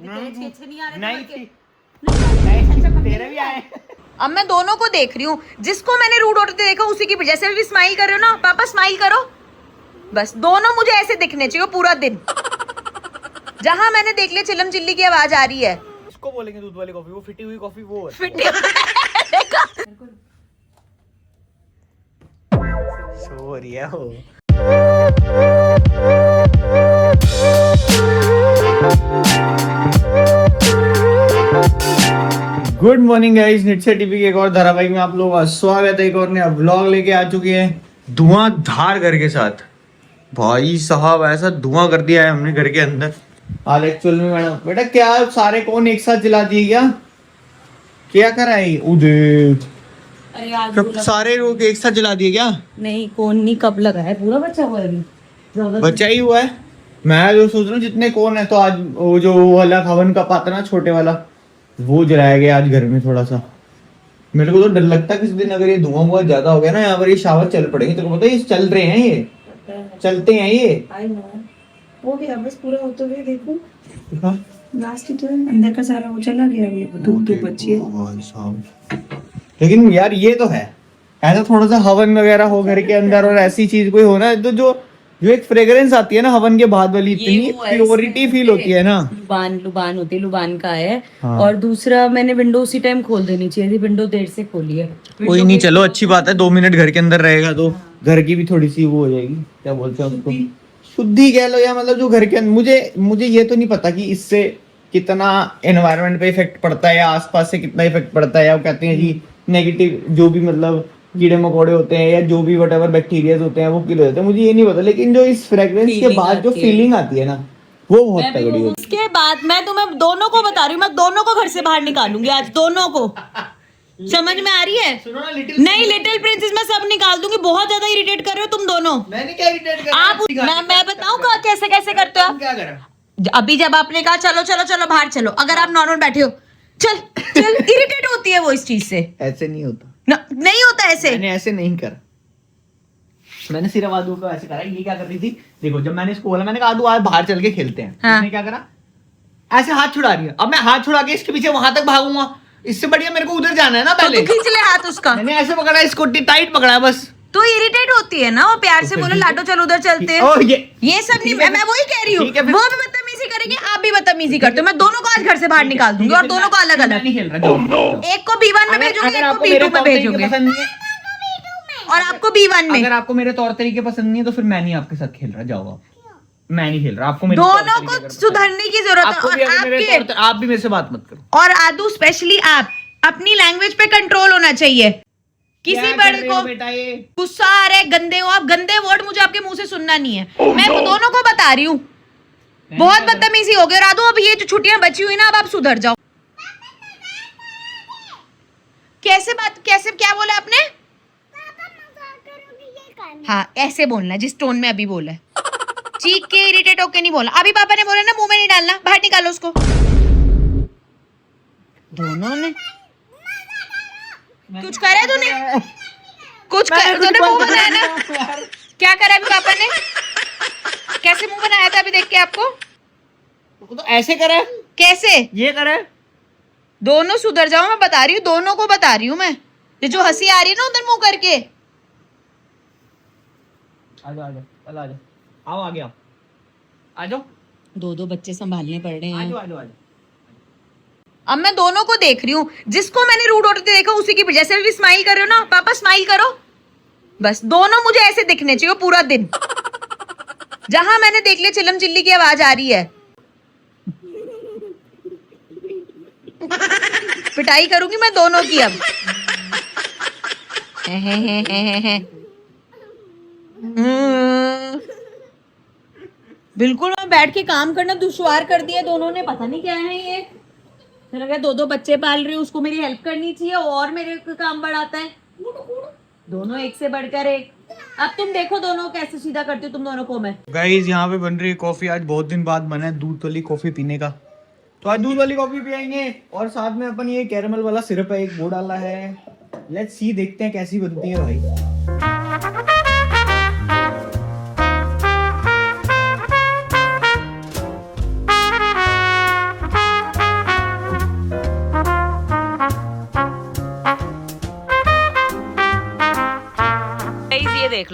तेरे छेछे नहीं आ रहे नहीं थे थी, नहीं तेरे भी आए। अब मैं दोनों को देख रही हूँ, जिसको मैंने रूड होते देखा उसी की जैसे भी स्माइल कर रहे हो ना, पापा स्माइल करो, बस दोनों मुझे ऐसे दिखने चाहिए पूरा दिन। जहां मैंने देख लिया चिल्लम चिल्ली की आवाज आ रही है। इसको बोलेंगे दूध वाली कॉफी, वो फिटी हुई कॉफी वो है। सो रही है वो। गुड मॉर्निंग गाइस, नित्य टीवी के एक और धारावाहिक में आप लोगों का स्वागत है। एक और नया व्लॉग लेके आ चुके हैं धुआंधार घर के साथ। भाई साहब ऐसा धुआं कर दिया है हमने घर के अंदर। आज एक्चुअल में मैडम बेटा क्या सारे कौन एक साथ जला दिए क्या करा है उधर? अरे आज सब सारे लोग एक साथ जला दिए क्या? नहीं, कौन नहीं, कब लगा है, पूरा बच्चा हुआ है अभी, बच्चा ही हुआ है। मैं जो सोच रहा हूँ जितने कौन है, तो आज वो जो वाला हवन का पाता ना छोटे वाला, वो जलाया गया आज घर में। थोड़ा सा मेरे को तो डर लगता है किसी दिन अगर ये धुआं हुआ ज्यादा हो गया ना, यहाँ पर ये शावर चल पड़ेंगे। तेरे को पता है ये चल रहे हैं, ये चलते हैं ये। हो गया बस पूरा होते हुए देखो। लास्ट ही तो है, अंदर का सारा वो चला गया। अभी धूप बची है। लेकिन यार ये तो है, ऐसा थोड़ा सा हवन वगैरह हो घर के अंदर और ऐसी चीज कोई हो ना, तो जो एक फ्रेग्रेंस आती है ना हवन के बाद वाली, इतनी प्योरिटी फील होती है ना। लुबान होती है, लुबान का है। हाँ। और दूसरा मैंने विंडो उसी टाइम खोल देनी चाहिए थी, विंडो देर से खोली है। कोई नहीं, चलो अच्छी बात है, 2 मिनट घर के अंदर रहेगा तो घर की भी थोड़ी सी वो हो जाएगी। क्या बोलते हैं उसको, शुद्धि कह लो, या मतलब जो घर के अंदर। मुझे ये तो नहीं पता कि इससे कितना एनवायरनमेंट पे इफेक्ट पड़ता है या आसपास से कितना इफेक्ट पड़ता है, या वो कहते हैं जी नेगेटिव जो भी मतलब कीड़े मकोड़े होते हैं या जो भी वटेवर बैक्टीरियाज होते हैं वो किल हो जाते हैं, मुझे ये नहीं पता। लेकिन जो इस फ्रेग्रेंस के बाद जो फीलिंग आती है ना, वो बहुत तगड़ी होती है। उसके बाद मैं तुम्हें दोनों को बता रही हूँ, मैं दोनों को घर से बाहर निकालूंगी आज, दोनों को। समझ में आ रही है? सुनो ना, नहीं, लिटिल प्रिंसेस मैं सब निकाल दूंगी। बहुत ज्यादा इरिटेट कर रहे हो तुम दोनों। मैंने क्या इरिटेट करा? आप मैं बताऊँ कैसे कैसे करते हो आप? क्या करा? अभी जब आपने कहा चलो चलो चलो बाहर चलो, अगर आप नॉर्मल बैठे हो, चल चल, इरिटेट होती है वो इस चीज से। ऐसे नहीं होता, नहीं होता ऐसे। मैंने ऐसे नहीं करा। मैंने सिर्फ आदू को ऐसे करा। ये क्या कर रही थी, देखो जब मैंने इसको बोला, मैंने कहा आदू आज बाहर चल के खेलते हैं, हाँ। इसने क्या करा, ऐसे हाथ छुड़ा रही है। अब मैं हाथ छुड़ा के इसके पीछे वहां तक भागूंगा, इससे बढ़िया मेरे को उधर जाना है ना तो पहले। तू खींच ले हाथ उसका। मैंने ऐसे पकड़ा, इसको टाइट पकड़ा है बस। तो इरिटेट होती है ना, वो प्यार से बोले लाडो चल उधर चलते हैं। ओ ये सब नहीं, मैं वही कह रही हूँ। ठीक है फिर। वो भी बदतमीजी करेंगे, आप भी बदतमीजी करते हो। मैं दोनों को आज घर से बाहर निकाल दूंगी और दोनों को अलग मैं अलग। नहीं खेल रहा, जाओ। एक को B1 में भेजूंगी, एक को B2 में भेजूंगी, पसंद नहीं है, और आपको B1 में। अगर आपको मेरे तौर तरीके पसंद नहीं है तो फिर मैं नहीं आपके साथ खेल रहा, जाओ आप। मैं नहीं खेल रहा, आपको मेरे दोनों तौर को तरीके अगर सुधरने की जरूरत है। आपको और भी अगर मेरे आपके आप भी मेरे से बात मत करो। और आदू स्पेशली आप, अपनी लैंग्वेज पे कंट्रोल होना चाहिए। किसी क्या बड़े कर रहे को हो बेटा, ये गुस्सा आ रहा है, गंदे हो आप, गंदे वर्ड मुझे आपके मुंह से सुनना नहीं है। मैं दोनों को बता रही हूँ, बहुत बदतमीजी हो गई। और आदू अब ये जो छुट्टियां बची हुई ना, अब आप सुधर जाओ। कैसे क्या बोला आपने? हाँ, ऐसे बोलना जिस टोन में अभी बोला है। चीख के इरिटेट होके नहीं बोला। अभी पापा ने बोला ना, मुंह में नहीं डालना, बाहर निकालो उसको। दोनों ने कुछ करा है तूने? तूने मुंह बनाया ना? क्या करा अभी पापा ने? कैसे मुंह बनाया था अभी देख के आपको? तो ऐसे करे, कैसे? ये करे। दोनों सुधर जाओ, मैं बता रही हूँ, दोनों को बता रही हूँ मैं। ये जो हंसी आ रही है ना उधर मुंह करके। आजा आजा, चल आजा, आओ आगे आओ, आ जाओ। दो बच्चे संभालने पड़ रहे आ हैं। जाओ आ जाओ। अब मैं दोनों को देख रही हूँ, जिसको मैंने रूड होते देखा उसी की जैसे भी स्माइल कर रहे हो ना, पापा स्माइल करो, बस दोनों मुझे ऐसे दिखने चाहिए पूरा दिन। जहां मैंने देख लिया चिल्लम चिल्ली की आवाज आ रही है, पिटाई करूंगी मैं दोनों की अब। बिल्कुल, मैं बैठ के काम करना दुश्वार कर दिया दोनों ने। पता नहीं क्या है ये। फिर अगर दो बच्चे पाल रही हूँ, उसको मेरी हेल्प करनी चाहिए और मेरे को काम बढ़ाता है। दोनों एक से बढ़कर एक। अब तुम देखो दोनों कैसे सीधा करती हो तुम दोनों को मैं। गाइस यहाँ पे बन रही है कॉफी। आज बहुत दिन बाद बना है दूध वाली कॉफी पीने का, तो आज दूध वाली कॉफी पियेंगे। और साथ में अपन ये कैरमल वाला सिरप है, एक वो डाला है। लेट्स सी, देखते हैं कैसी बनती है भाई।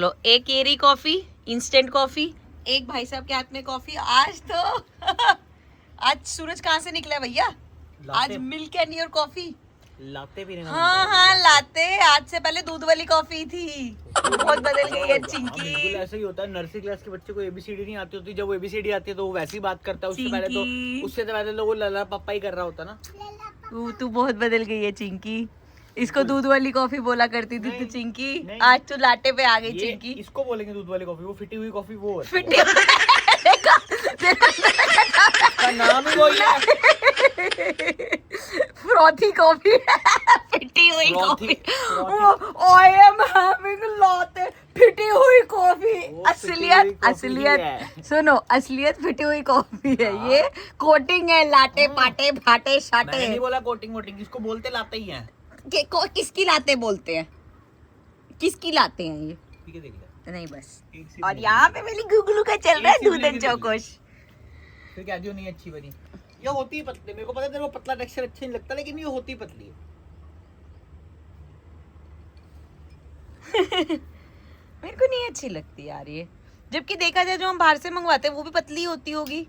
चलो एक ये रही कॉफी, इंस्टेंट कॉफी, एक भाई साहब के हाथ में कॉफी। आज तो आज सूरज कहाँ से निकला है भैया? आज मिल्क एंड योर कॉफी लाते भी नहीं। हाँ हाँ लाते। आज से पहले दूध वाली कॉफी थी। बहुत बदल गई है चिंकी। बिल्कुल ऐसा ही होता है। नर्सरी क्लास के बच्चे को एबीसीडी नहीं आती होती, जब वो एबीसीडी आती है तो वो वैसी बात करता है। उससे पहले तो वो लला पापा ही कर रहा होता ना। तू बहुत बदल गई है चिंकी। इसको दूध वाली कॉफी बोला करती थी तू चिंकी, आज तू लाटे पे आ गई चिंकी। इसको बोलेंगे दूध वाली कॉफी, वो फिटी हुई कॉफी वो है। फिटी इसका नाम ही वही है। Frothy coffee. फिटी हुई coffee. I am having latte फिटी हुई कॉफी। असलियत सुनो, असलियत फिटी हुई कॉफी है ये। कोटिंग है, लाटे पाटे फाटे शाटे। मैंने नहीं बोला कोटिंग वोटिंग, इसको बोलते लाते ही हैं। किसकी लाते बोलते हैं? किसकी लाते हैं ये? ठीक है, देख ले। नहीं बस। और यहाँ पे मेरी गुगलू का चल रहा है दूध एंड चौकोश। फिर क्या जो नहीं अच्छी बनी? ये होती है पतली, मेरे को पता है तेरे को पतला टेक्सचर अच्छा नहीं लगता, लेकिन ये होती पतली है। मेरे को नहीं अच्छी लगती यार ये। जबकि देखा जाए जो हम बाहर से मंगवाते हैं वो भी पतली होती होगी,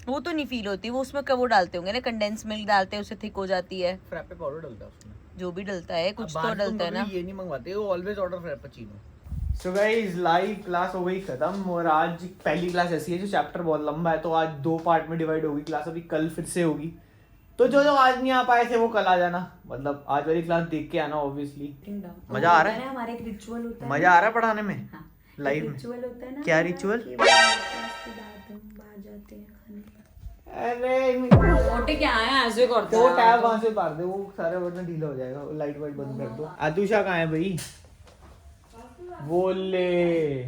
वो तो नहीं फील होती। वो उसमें वो डालते होंगे ना, कंडेंस मिल्क डालते हैं, उससे थिक हो जाती है। फ्रैपे पाउडर डलता है उसमें, जो भी डलता है कुछ तो डलता है ना। ये नहीं मंगवाते, वो always order Frappuccino. So guys live class हो गई खत्म, और आज पहली क्लास ऐसी है जो चैप्टर बहुत लंबा है, तो आज 2 पार्ट में डिवाइड होगी क्लास। अभी कल फिर से होगी, तो जो लोग आज नहीं आ पाए थे वो कल आ जाना। मतलब आज वाली क्लास देख के आना ऑब्वियसली। मजा आ रहा है? हमारा एक रिचुअल होता है। मजा आ रहा है पढ़ाने में? लाइव में रिचुअल होता है ना। क्या रिचुअल? अरे मोटे क्या है ऐसे करते वो टैब वहां से मार दे, वो सारे बटन ढीला हो जाएगा। लाइट वाइट बंद कर दो। आतुषा कहाँ है भाई? बोले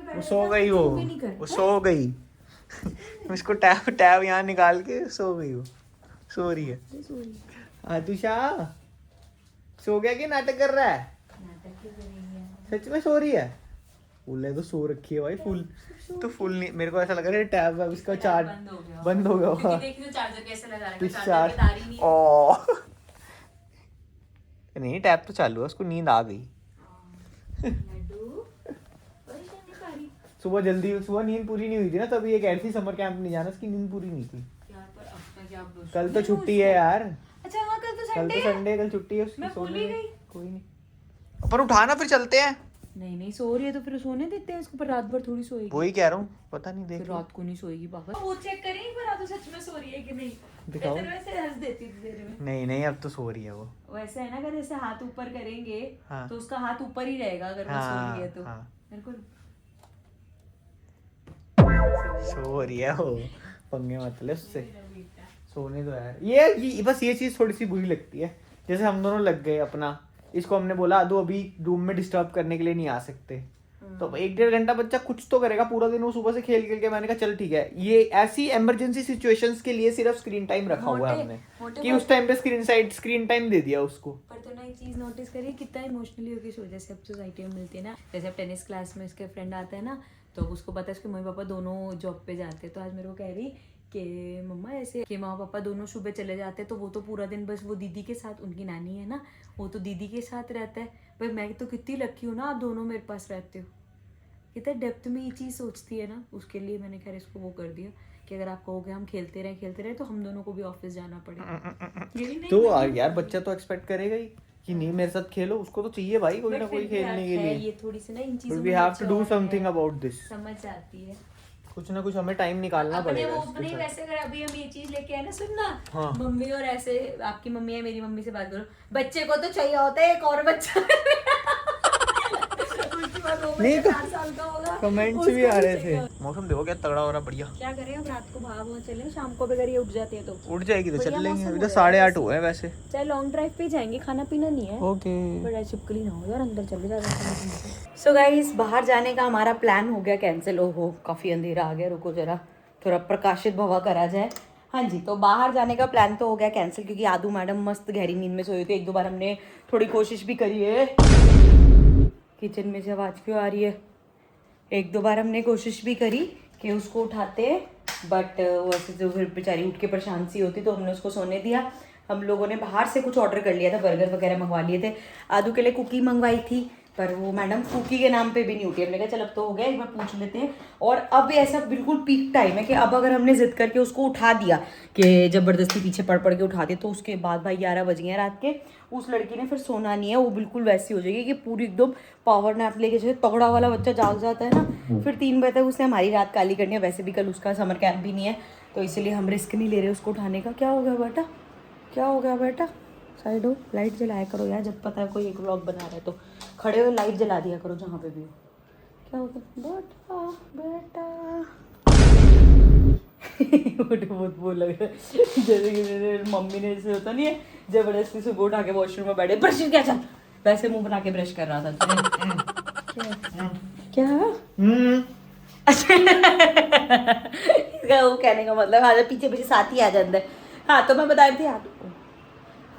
वो सो गई, वो सो गई। उसको टैब यहाँ निकाल के सो गई, वो सो रही है। आतुषा सो गया कि नाटक कर रहा है? सच में सो रही है? फुल है तो सो रखी है भाई। फुल तो फुल नहीं, मेरे को ऐसा लग रहा है टैब है उसका चार्ज बंद हो गया। नहीं टैब तो चालू है, उसको नींद आ गई। सुबह नींद पूरी नहीं हुई थी ना, तभी एक ऐसी समर कैंप नहीं जाना, उसकी नींद पूरी नहीं थी। कल तो छुट्टी है यार। अच्छा हाँ, कल तो संडे, कल छुट्टी है उसकी। मैं भूल ही गई। कोई नहीं, पर उठाना फिर चलते हैं। नहीं सो रही है तो फिर सोने देते हैं इसको, पर रात भर थोड़ी सोएगी। वही कह रहा हूँ, पता नहीं देख रात को नहीं सोएगी पापा। वो चेक करें एक बार तो सच में सो रही है कि नहीं। दिखाओ। वैसे हंस देती थी देर में। नहीं अब तो सो रही है वो। वैसे है ना, अगर ऐसे हाथ ऊपर करेंगे हाँ। तो उसका हाथ ऊपर ही रहेगा अगर वो सो रही है तो। हाँ। मेरे को सो रही है वो, पंगे मत ले उससे, सोने दो यार। ये बस ये चीज थोड़ी सी बुरी लगती है, जैसे हम दोनों लग गए अपना। इसको हमने बोला आदू अभी रूम में डिस्टर्ब करने के लिए नहीं आ सकते, तो 1-1.5 घंटा बच्चा कुछ तो करेगा पूरा दिन। वो सुबह से खेल के मैंने कहा चल ठीक है, ये ऐसी इमरजेंसी सिचुएशंस के लिए सिर्फ स्क्रीन टाइम रखा हुआ है हमने, कि उस टाइम पे स्क्रीन टाइम दे दिया उसको। पर तो ना एक चीज नोटिस करिए कितना इमोशनली होगी सो। जैसे अब सोसाइटी में मिलती है ना, जैसे अब टेनिस क्लास में इसके फ्रेंड आता है ना, तो उसको पता है उसके मम्मी पापा दोनों जॉब पे जाते हैं। तो आज मेरे को कह रही कि मम्मा ऐसे कि माँ पापा दोनों सुबह चले जाते हैं, तो वो तो पूरा दिन बस वो दीदी के साथ, उनकी नानी है ना, वो तो दीदी के साथ रहता है। भाई मैं तो कितनी लकी हूँ ना, आप दोनों मेरे पास रहते हो। कितना डेप्थ में ये चीज़ सोचती है ना, उसके लिए मैंने खैर इसको वो कर दिया कि अगर आप कहोगे हम खेलते रहे तो हम दोनों को भी ऑफिस जाना पड़ेगा। तो यार बच्चा तो एक्सपेक्ट करेगा ही कि नहीं मेरे साथ खेलो, उसको तो चाहिए भाई कोई ना कोई खेलने के लिए। ये थोड़ी सी ना इन चीजों we have to do something about this. समझ आती है, कुछ ना कुछ हमें टाइम निकालना पड़ेगा। अपने वैसे अगर अभी हम ये चीज लेके आए ना, सुनना हाँ। मम्मी और ऐसे आपकी मम्मी है मेरी मम्मी से बात करो, बच्चे को तो चाहिए होता है एक और बच्चा। नहीं तो 4 साल का होगा। कमेंट्स भी आ रहे थे। मौसम देखो क्या तगड़ा हो रहा, बढ़िया। क्या करें अब, रात को भाग चले, शाम को अगर ये उठ जाती है तो उठ जाएगी तो चल लेंगे। अभी तो 8:30 हुए हैं वैसे। चाहे लॉन्ग ड्राइव पे जाएंगे, खाना पीना नहीं है। ओके, बड़ा चिपकली ना हो यार, अंदर चले जाते। सो गाइस बाहर जाने का हमारा प्लान हो गया कैंसिल। ओहो काफी अंधेरा आ गया, रुको जरा थोड़ा प्रकाशित भवा करा जाए। हाँ जी, तो बाहर जाने का प्लान तो हो गया कैंसिल, क्योंकि आदू मैडम मस्त गहरी नींद में सोई थी। 1-2 बार हमने थोड़ी कोशिश भी करी है। किचन में से आवाज़ क्यों आ रही है? 1-2 बार हमने कोशिश भी करी कि उसको उठाते, बट वैसे तो फिर बेचारी उठ के परेशान सी होती, तो हमने उसको सोने दिया। हम लोगों ने बाहर से कुछ ऑर्डर कर लिया था, बर्गर वगैरह मंगवा लिए थे। आदू के लिए कुकी मंगवाई थी, पर वो मैडम कुकी के नाम पे भी नहीं उठी। हमने कहा चल अब तो हो गया, एक बार पूछ लेते हैं। और अब ऐसा बिल्कुल पीक टाइम है कि अब अगर हमने जिद करके उसको उठा दिया कि ज़बरदस्ती पीछे पड़ के उठा दिया, तो उसके बाद भाई 11 बज गए रात के, उस लड़की ने फिर सोना नहीं है। वो बिल्कुल वैसी हो जाएगी कि पूरी एकदम पावर नैप लेके जैसे तगड़ा वाला बच्चा जाग जाता है ना, फिर 3 बजे तक उसने हमारी रात काली करनी है। वैसे भी कल उसका समर कैंप भी नहीं है, तो इसीलिए हम रिस्क नहीं ले रहे उसको उठाने का। क्या हो गया बेटा, क्या हो गया बेटा? साइड हो, लाइट जलाया करो यार, जब पता है कोई एक व्लॉग बना रहा है तो खड़े हो लाइट जला दिया करो जहाँ पे भी हो। क्या हो गया बेटा? बेटा बहुत वो लग रहा है जैसे कि मेरे मम्मी ने ऐसे होता नहीं है जबरदस्ती से उठा के वॉशरूम में बैठे, ब्रश क्या चल, वैसे मुंह बना के ब्रश कर रहा था। क्या अच्छा इसका वो कहने का मतलब आजा पीछे पीछे साथ ही आ जाता है। हाँ तो मैं बता रही थी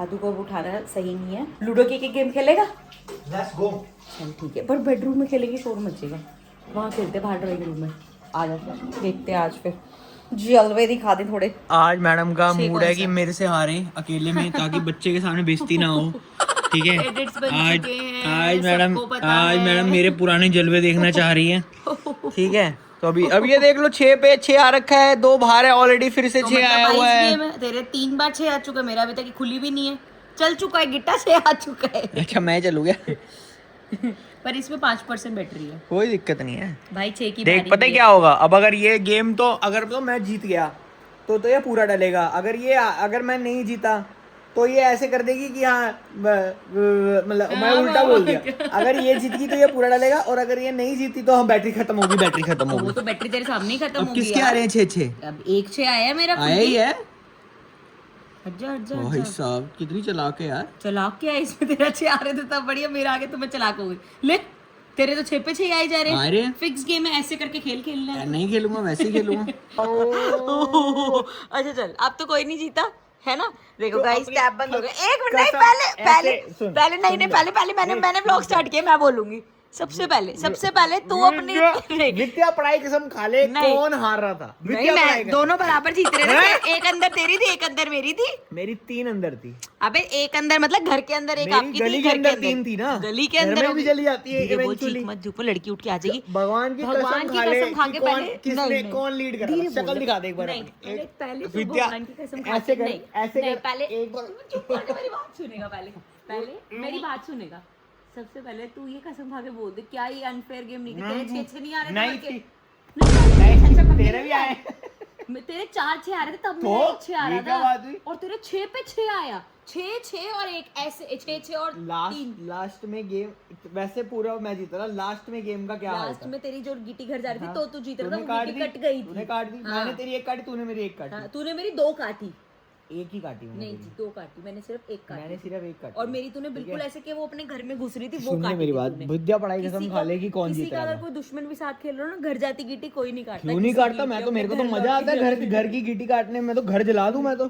आदू को उठाना सही नहीं है। लूडो की गेम खेलेगा? Let's go. चल ठीक है, पर बेडरूम में खेलेंगे शोर मचेगा, वहाँ खेलते बाहर ड्राइंग रूम में। आ जाते देखते हैं आज फिर जलवे दिखा दे थोड़े। आज मैडम का मूड है कि मेरे से हारे अकेले में, ताकि बच्चे के सामने बेइज्जती ना हो। ठीक है, आज मैडम मेरे पुराने जलवे देखना चाह रही है। ठीक है, तो अब ये देख लो 6 पे 6 आ रखा है, 2 बाहर है ऑलरेडी, फिर से 6 आया हुआ है। तेरे 3 बार 6 आ चुका है, मेरा अभी तक खुली भी नहीं है। चल चुका है गिट्टा 6 आ चुका है। अच्छा मैं चलू गया पर इसमें 5% बैटरी है, कोई दिक्कत नहीं है भाई 6 की देख पता है क्या होगा अब, अगर ये गेम तो अगर तो मैं जीत गया तो ये पूरा डलेगा। अगर मैं नहीं जीता तो ये ऐसे कर देगी कि हाँ मतलब मैं उल्टा बोल दिया। अगर ये जीत गई तो ये पूरा डलेगा, और अगर ये नहीं जीती तो हम बैटरी खत्म होगी। वो तो बैटरी तेरे सामने ही खत्म अब होगी। किसके आ रहे हैं 6-6? अब 1 6 आया है मेरा। आया ही है हट भाई साहब, कितनी चलाक है यार। चलाक क्या है इसमें? तेरा 6 आ रहे थे तब बढ़िया, मेरा आगे तो मैं चलाक हो गई। ले तेरे तो 6 पे 6 आई जा रहे हैं। फिक्स गेम है, ऐसे करके खेलना है। नहीं खेलूंगा, वैसे ही खेलूंगा। अच्छा चल, अब तो कोई नहीं जीता है ना। देखो गाइस टैब बंद हो गया। एक मिनट नहीं, पहले मैंने व्लॉग स्टार्ट किया, मैं बोलूंगी सबसे पहले तू अपनी विद्या पढ़ाई कसम खा ले, कौन हार रहा था? नहीं मैं दोनों बराबर जीत रहे थे। एक अंदर तेरी थी, एक अंदर मेरी थी। मेरी 3 अंदर थी। अबे एक अंदर मतलब घर के अंदर एक आपकी थी, गली के अंदर 3 थी ना। गली के अंदर भी चली जाती है इवेंचुअली। मत धूप लड़की उठ के आ जाएगी। भगवान की कसम खा के पहले किसने कौन लीड कर रहा है? शक्ल दिखा दे एक बार। पहले विद्या ऐसे कर, ऐसे कर, पहले एक बार चुप कर, मेरी बात सुनेगा पहले मेरी बात सुनेगा। सबसे पहले तू ये कसम खा के बोल दे, क्या ये अनफेयर गेम नहीं थी? तेरे 6 नहीं आ रहे थे? नहीं तेरे भी आए। तेरे 4 6 आ रहे थे तब मेरा 1 6 आ रहा था, और तेरे 6 पे 6 आया। 6 और 1 ऐसे 6 और 3। लास्ट में गेम वैसे पूरा मैं जीता था। लास्ट में गेम का क्या हाल था? लास्ट में तेरी जो गिट्टी घर जा रही थी तो तू जीत रहा था, वो गिट्टी कट गई थी। तूने काट दी, मैंने तेरी 1 काटी, तूने मेरी 1 काटी। तूने मेरी 2 काटी। 1 ही काटी मैंने। नहीं 2 काटी, मैंने सिर्फ 1 काटी। मैंने सिर्फ 1 काटी। और मेरी तूने बिल्कुल ऐसे कि वो अपने घर में घुस रही थी, वो काटी। मेरी बात, विद्या पढ़ाई कसम खा ले कि कौन जीत रहा है। अगर कोई दुश्मन भी साथ खेल रहा हो ना, घर जाती गिट्टी कोई नहीं काटता। क्यों नहीं काटता? मैं तो, मेरे को तो मजा आता है घर की गिट्टी काटने में। मैं तो घर जला दूं मैं तो।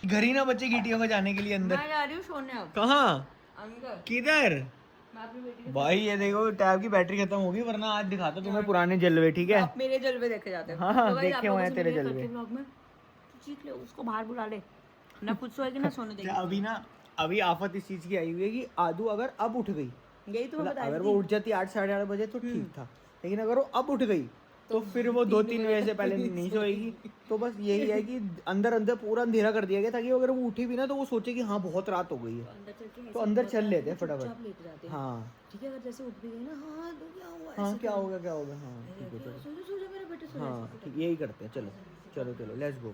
घर ही ना बच्चे गिट्टियों को जाने के लिए अंदर। मैं जा रही हूँ सोने। अब कहाँ? अंदर। किधर? भाई ये देखो टैब की बैटरी खत्म होगी, वरना आज दिखाता तुम्हें पुराने जलवे। ठीक है, मेरे जलवे देखे जाते हैं। हाँ देखे हुए हैं तेरे जलवे। चीख ले, उसको बाहर बुला ले, ना खुद सोएगी ना सोने देगी। अभी आफत इस चीज की आई हुई है कि आदू अगर अब उठ गई, यही तो मैं बता रही अगर वो उठ जाती 8 साढ़े 8 बजे तो ठीक था, लेकिन अगर वो अब उठ गई तो फिर वो 2-3 बजे से पहले नहीं सोएगी। तो बस यही है कि अंदर पूरा अंधेरा कर दिया गया, ताकि अगर वो उठी भी ना तो वो सोचे कि हाँ बहुत रात हो गई है, तो अंदर चल लेते हैं फटाफट। हाँ ठीक है, अगर जैसे उठ भी गई ना, हाँ तो क्या हुआ? हाँ क्या होगा? हाँ ठीक है, चलो। सो जा मेरे बेटे, सो जा। हाँ ठीक, यही करते हैं। चलो लेट्स गो।